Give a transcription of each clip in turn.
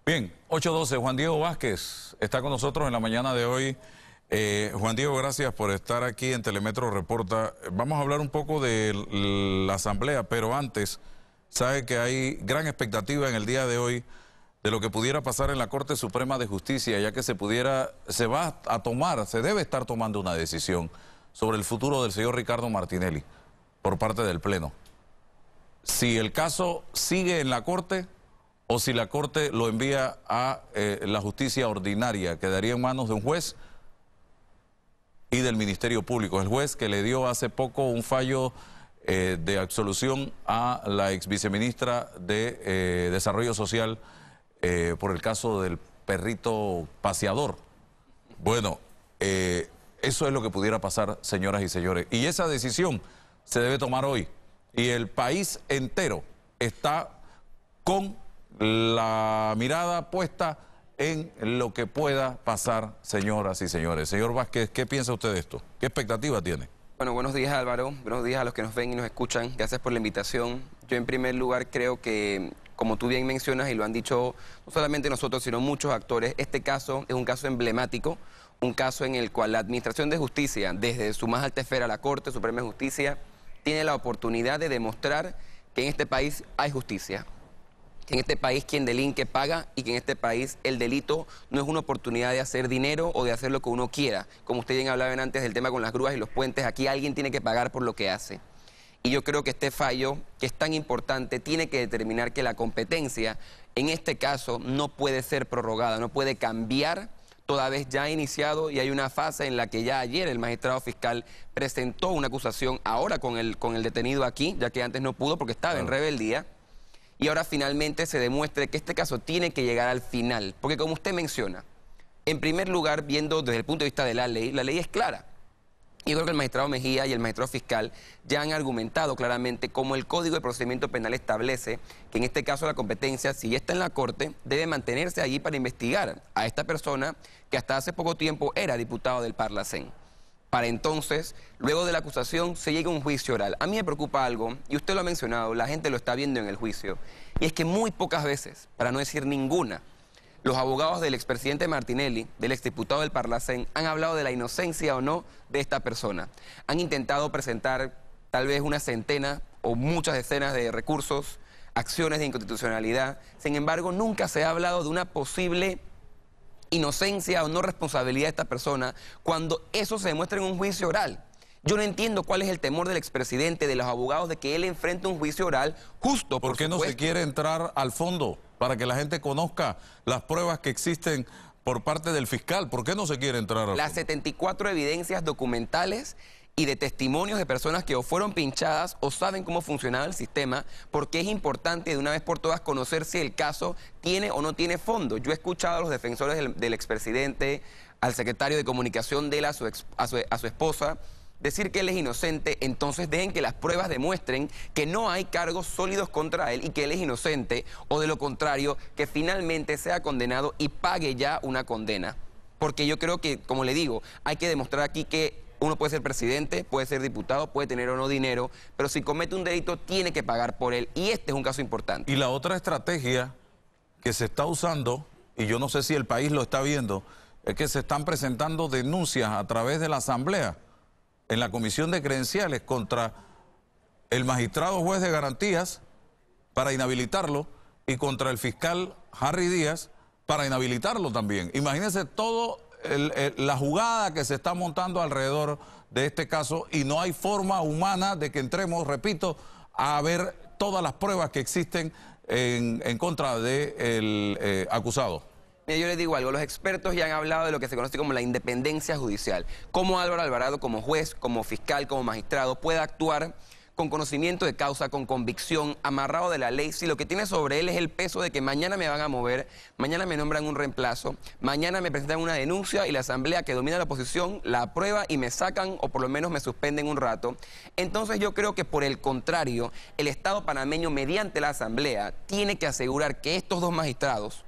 Bien, 8:12, Juan Diego Vázquez está con nosotros en la mañana de hoy. Juan Diego, gracias por estar aquí en Telemetro Reporta. Vamos a hablar un poco de la asamblea, pero antes, sabe que hay gran expectativa en el día de hoy de lo que pudiera pasar en la Corte Suprema de Justicia, ya que se debe estar tomando una decisión sobre el futuro del señor Ricardo Martinelli por parte del Pleno. Si el caso sigue en la Corte o si la Corte lo envía a la justicia ordinaria, quedaría en manos de un juez y del Ministerio Público. El juez que le dio hace poco un fallo de absolución a la ex viceministra de Desarrollo Social por el caso del perrito paseador. Bueno, eso es lo que pudiera pasar, señoras y señores. Y esa decisión se debe tomar hoy. Y el país entero está con la mirada puesta en lo que pueda pasar, señoras y señores. Señor Vázquez, ¿qué piensa usted de esto? ¿Qué expectativa tiene? Bueno, buenos días, Álvaro. Buenos días a los que nos ven y nos escuchan. Gracias por la invitación. Yo, en primer lugar, creo que, como tú bien mencionas y lo han dicho no solamente nosotros, sino muchos actores, este caso es un caso emblemático, un caso en el cual la Administración de Justicia, desde su más alta esfera, la Corte Suprema de Justicia, tiene la oportunidad de demostrar que en este país hay justicia. Que en este país quien delinque paga y que en este país el delito no es una oportunidad de hacer dinero o de hacer lo que uno quiera. Como ustedes bien hablaban antes del tema con las grúas y los puentes, aquí alguien tiene que pagar por lo que hace. Y yo creo que este fallo, que es tan importante, tiene que determinar que la competencia, en este caso, no puede ser prorrogada, no puede cambiar, toda vez ya ha iniciado y hay una fase en la que ya ayer el magistrado fiscal presentó una acusación, ahora con el detenido aquí, ya que antes no pudo porque estaba en rebeldía. Y ahora finalmente se demuestre que este caso tiene que llegar al final. Porque como usted menciona, en primer lugar, viendo desde el punto de vista de la ley es clara. Y yo creo que el magistrado Mejía y el magistrado fiscal ya han argumentado claramente cómo el Código de Procedimiento Penal establece que en este caso la competencia, si ya está en la Corte, debe mantenerse allí para investigar a esta persona que hasta hace poco tiempo era diputado del Parlacén. Para entonces, luego de la acusación, se llega a un juicio oral. A mí me preocupa algo, y usted lo ha mencionado, la gente lo está viendo en el juicio, y es que muy pocas veces, para no decir ninguna, los abogados del expresidente Martinelli, del exdiputado del Parlacén, han hablado de la inocencia o no de esta persona. Han intentado presentar tal vez una centena o muchas decenas de recursos, acciones de inconstitucionalidad. Sin embargo, nunca se ha hablado de una posible inocencia o no responsabilidad de esta persona cuando eso se demuestra en un juicio oral. Yo no entiendo cuál es el temor del expresidente, de los abogados, de que él enfrente un juicio oral justo. ¿Por qué no se quiere entrar al fondo para que la gente conozca las pruebas que existen por parte del fiscal? ¿Por qué no se quiere entrar al fondo? Las 74 evidencias documentales y de testimonios de personas que o fueron pinchadas o saben cómo funcionaba el sistema, porque es importante de una vez por todas conocer si el caso tiene o no tiene fondo. Yo he escuchado a los defensores del expresidente, al secretario de Comunicación de él, a su esposa, decir que él es inocente. Entonces dejen que las pruebas demuestren que no hay cargos sólidos contra él y que él es inocente, o de lo contrario, que finalmente sea condenado y pague ya una condena. Porque yo creo que, como le digo, hay que demostrar aquí que uno puede ser presidente, puede ser diputado, puede tener o no dinero, pero si comete un delito tiene que pagar por él, y este es un caso importante. Y la otra estrategia que se está usando, y yo no sé si el país lo está viendo, es que se están presentando denuncias a través de la Asamblea, en la Comisión de Credenciales, contra el magistrado juez de garantías para inhabilitarlo y contra el fiscal Harry Díaz para inhabilitarlo también. Imagínense todo la jugada que se está montando alrededor de este caso, y no hay forma humana de que entremos, repito, a ver todas las pruebas que existen en contra del acusado. Mira, yo les digo algo, los expertos ya han hablado de lo que se conoce como la independencia judicial. Cómo Álvaro Alvarado, como juez, como fiscal, como magistrado, puede actuar con conocimiento de causa, con convicción, amarrado de la ley, si lo que tiene sobre él es el peso de que mañana me van a mover, mañana me nombran un reemplazo, mañana me presentan una denuncia y la Asamblea, que domina la oposición, la aprueba y me sacan o por lo menos me suspenden un rato. Entonces yo creo que, por el contrario, el Estado panameño, mediante la Asamblea, tiene que asegurar que estos dos magistrados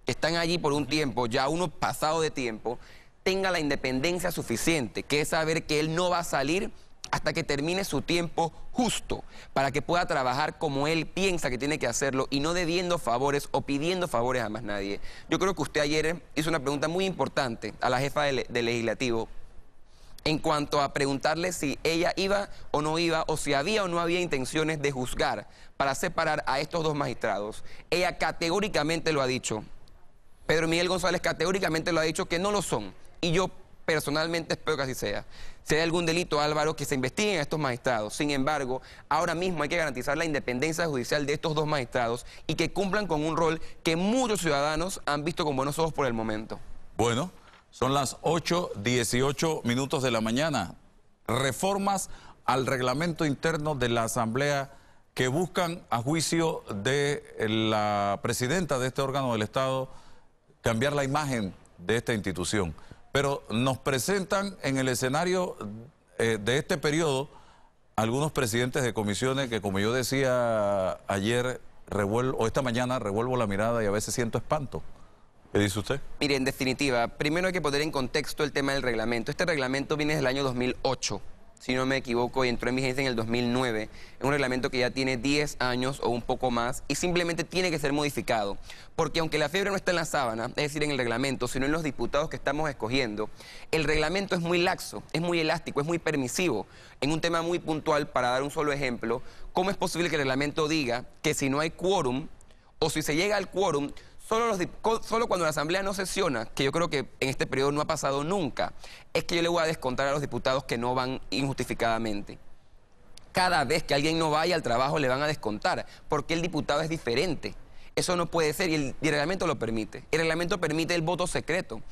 que están allí por un tiempo, ya uno pasado de tiempo, tenga la independencia suficiente, que es saber que él no va a salir hasta que termine su tiempo justo, para que pueda trabajar como él piensa que tiene que hacerlo y no debiendo favores o pidiendo favores a más nadie. Yo creo que usted ayer hizo una pregunta muy importante a la jefa del Legislativo en cuanto a preguntarle si ella iba o no iba, o si había o no había intenciones de juzgar para separar a estos dos magistrados. Ella categóricamente lo ha dicho. Pedro Miguel González categóricamente lo ha dicho que no lo son. Y yo personalmente espero que así sea. Si hay algún delito, Álvaro, que se investiguen a estos magistrados. Sin embargo, ahora mismo hay que garantizar la independencia judicial de estos dos magistrados y que cumplan con un rol que muchos ciudadanos han visto con buenos ojos por el momento. Bueno, son las 8:18 de la mañana. Reformas al reglamento interno de la Asamblea que buscan, a juicio de la presidenta de este órgano del Estado, cambiar la imagen de esta institución. Pero nos presentan en el escenario de este periodo algunos presidentes de comisiones que, como yo decía ayer o esta mañana, revuelvo la mirada y a veces siento espanto. ¿Qué dice usted? Mire, en definitiva, primero hay que poner en contexto el tema del reglamento. Este reglamento viene del año 2008, si no me equivoco, y entró en vigencia en el 2009. Es un reglamento que ya tiene 10 años o un poco más y simplemente tiene que ser modificado. Porque aunque la fiebre no está en la sábana, es decir, en el reglamento, sino en los diputados que estamos escogiendo, el reglamento es muy laxo, es muy elástico, es muy permisivo. En un tema muy puntual, para dar un solo ejemplo, ¿cómo es posible que el reglamento diga que si no hay quórum o si se llega al quórum, solo cuando la Asamblea no sesiona, que yo creo que en este periodo no ha pasado nunca, es que yo le voy a descontar a los diputados que no van injustificadamente? Cada vez que alguien no vaya al trabajo le van a descontar, porque el diputado es diferente. Eso no puede ser y el reglamento lo permite. El reglamento permite el voto secreto.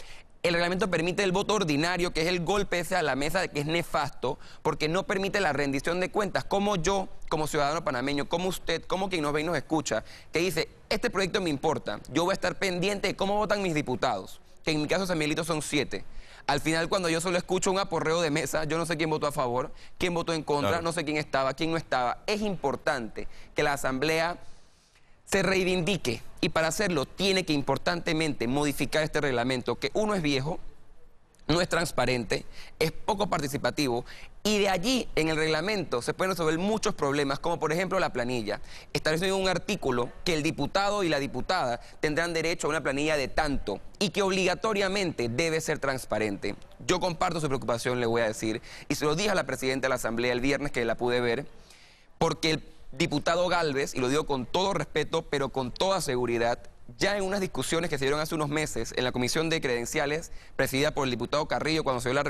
El reglamento permite el voto ordinario, que es el golpe ese a la mesa, que es nefasto, porque no permite la rendición de cuentas. Como yo, como ciudadano panameño, como usted, como quien nos ve y nos escucha, que dice, este proyecto me importa, yo voy a estar pendiente de cómo votan mis diputados, que en mi caso San Miguelito son 7. Al final, cuando yo solo escucho un aporreo de mesa, yo no sé quién votó a favor, quién votó en contra, claro, no sé quién estaba, quién no estaba. Es importante que la Asamblea se reivindique, y para hacerlo tiene que importantemente modificar este reglamento, que uno es viejo, no es transparente, es poco participativo, y de allí en el reglamento se pueden resolver muchos problemas, como por ejemplo la planilla. Establece en un artículo que el diputado y la diputada tendrán derecho a una planilla de tanto y que obligatoriamente debe ser transparente. Yo comparto su preocupación, le voy a decir, y se lo dije a la presidenta de la Asamblea el viernes que la pude ver, porque el diputado Gálvez, y lo digo con todo respeto, pero con toda seguridad, ya en unas discusiones que se dieron hace unos meses en la Comisión de Credenciales, presidida por el diputado Carrillo cuando se dio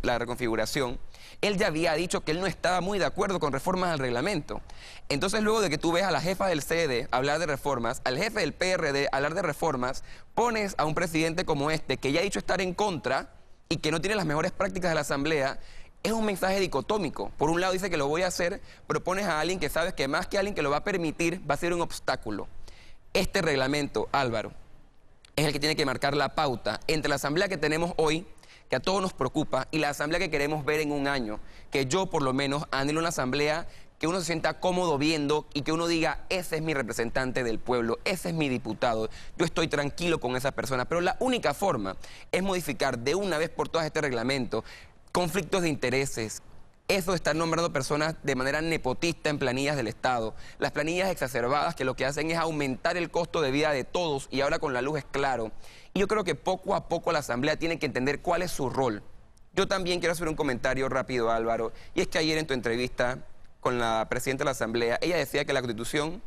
la reconfiguración, él ya había dicho que él no estaba muy de acuerdo con reformas al reglamento. Entonces, luego de que tú ves a la jefa del CD hablar de reformas, al jefe del PRD hablar de reformas, pones a un presidente como este, que ya ha dicho estar en contra y que no tiene las mejores prácticas de la Asamblea. Es un mensaje dicotómico. Por un lado dice que lo voy a hacer, pero pones a alguien que sabes que más que alguien que lo va a permitir, va a ser un obstáculo. Este reglamento, Álvaro, es el que tiene que marcar la pauta entre la Asamblea que tenemos hoy, que a todos nos preocupa, y la Asamblea que queremos ver en un año. Que yo, por lo menos, anhelo una Asamblea que uno se sienta cómodo viendo y que uno diga, ese es mi representante del pueblo, ese es mi diputado, yo estoy tranquilo con esa persona. Pero la única forma es modificar de una vez por todas este reglamento. Conflictos de intereses, eso de estar nombrando personas de manera nepotista en planillas del Estado, las planillas exacerbadas que lo que hacen es aumentar el costo de vida de todos, y ahora con la luz es claro. Y yo creo que poco a poco la Asamblea tiene que entender cuál es su rol. Yo también quiero hacer un comentario rápido, Álvaro, y es que ayer en tu entrevista con la presidenta de la Asamblea, ella decía que la Constitución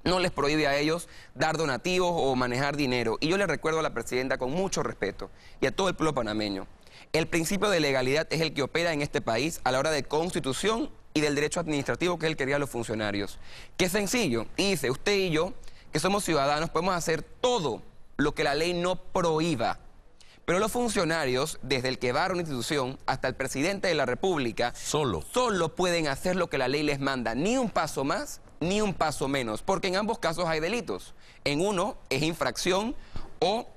no les prohíbe a ellos dar donativos o manejar dinero. Y yo le recuerdo a la presidenta con mucho respeto y a todo el pueblo panameño: el principio de legalidad es el que opera en este país a la hora de constitución y del derecho administrativo, que es el que harían los funcionarios. Qué sencillo. Y dice, usted y yo, que somos ciudadanos, podemos hacer todo lo que la ley no prohíba. Pero los funcionarios, desde el que va a una institución hasta el presidente de la República, solo pueden hacer lo que la ley les manda. Ni un paso más, ni un paso menos. Porque en ambos casos hay delitos. En uno es infracción o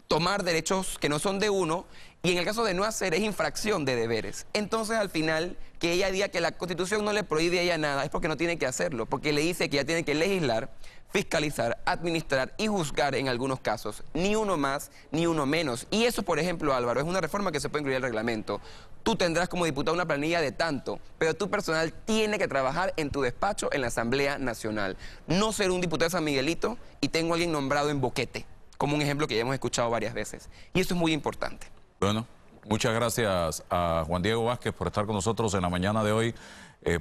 tomar derechos que no son de uno, y en el caso de no hacer es infracción de deberes. Entonces, al final, que ella diga que la Constitución no le prohíbe a ella nada, es porque no tiene que hacerlo, porque le dice que ella tiene que legislar, fiscalizar, administrar y juzgar en algunos casos. Ni uno más, ni uno menos. Y eso, por ejemplo, Álvaro, es una reforma que se puede incluir en el reglamento. Tú tendrás como diputado una planilla de tanto, pero tu personal tiene que trabajar en tu despacho en la Asamblea Nacional. No ser un diputado de San Miguelito y tengo a alguien nombrado en Boquete, como un ejemplo que ya hemos escuchado varias veces. Y eso es muy importante. Bueno, muchas gracias a Juan Diego Vázquez por estar con nosotros en la mañana de hoy,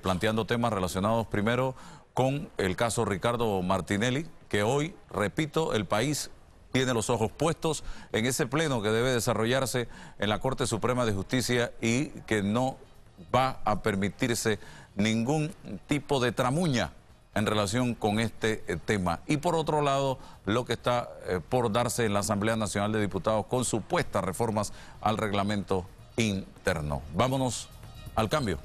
planteando temas relacionados primero con el caso Ricardo Martinelli, que hoy, repito, el país tiene los ojos puestos en ese pleno que debe desarrollarse en la Corte Suprema de Justicia y que no va a permitirse ningún tipo de tramuña en relación con este tema. Y por otro lado, lo que está por darse en la Asamblea Nacional de Diputados con supuestas reformas al reglamento interno. Vámonos al cambio.